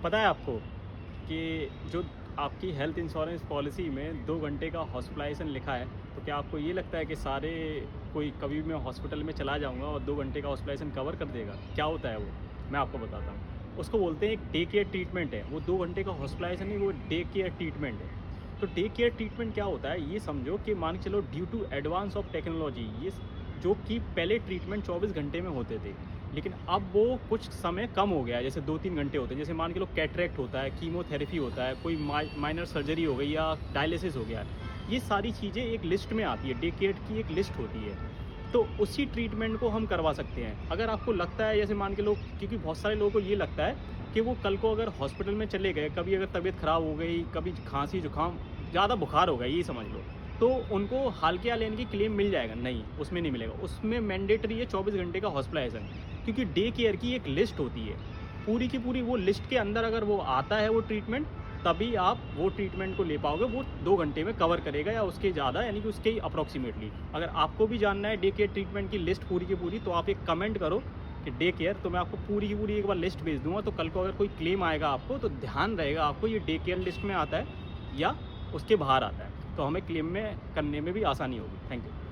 पता है आपको कि जो आपकी हेल्थ इंश्योरेंस पॉलिसी में 2 घंटे का हॉस्पिटलाइजेशन लिखा है, तो क्या आपको ये लगता है कि सारे कोई कभी भी मैं हॉस्पिटल में चला जाऊँगा और 2 घंटे का हॉस्पिटलाइजेशन कवर कर देगा? क्या होता है वो? मैं आपको बताता हूँ। उसको बोलते हैं एक डे केयर ट्रीटमेंट है, वो 2 घंटे का हॉस्पिटलाइजेशन नहीं, वो डे केयर ट्रीटमेंट है। तो डे केयर ट्रीटमेंट क्या होता है, ये समझो कि मान के चलो due to advance of technology, ये जो कि पहले ट्रीटमेंट 24 घंटे में होते थे, लेकिन अब वो कुछ समय कम हो गया है, जैसे 2-3 घंटे होते हैं। जैसे मान के लो कैटरेक्ट होता है, कीमोथेरेपी होता है, कोई माइनर सर्जरी हो गई या डायलिसिस हो गया। ये सारी चीज़ें एक लिस्ट में आती है, डे केयर की एक लिस्ट होती है। तो उसी ट्रीटमेंट को हम करवा सकते हैं। अगर आपको लगता है, जैसे मान के लो, क्योंकि बहुत सारे लोगों को ये लगता है कि वो कल को अगर हॉस्पिटल में चले गए, कभी अगर तबीयत ख़राब हो गई, कभी खाँसी जुकाम, ज़्यादा बुखार हो गया, यही समझ लो, तो उनको हाल यानी कि क्लेम मिल जाएगा। नहीं, उसमें नहीं मिलेगा। उसमें मैंडेटरी है 24 घंटे का हॉस्पिटलाइजेशन, क्योंकि डे केयर की एक लिस्ट होती है। पूरी की पूरी वो लिस्ट के अंदर अगर वो आता है वो ट्रीटमेंट, तभी आप वो ट्रीटमेंट को ले पाओगे। वो 2 घंटे में कवर करेगा या उसके ज़्यादा, यानी कि उसके अप्रॉक्सीमेटली। अगर आपको भी जानना है डे केयर ट्रीटमेंट की लिस्ट पूरी की पूरी, तो आप एक कमेंट करो कि डे केयर, तो मैं आपको पूरी की पूरी एक बार लिस्ट भेज दूँगा। तो कल को अगर कोई क्लेम आएगा आपको, तो ध्यान रहेगा आपको ये डे केयर लिस्ट में आता है या उसके बाहर आता है, तो हमें क्लेम में करने में भी आसानी होगी। Thank you.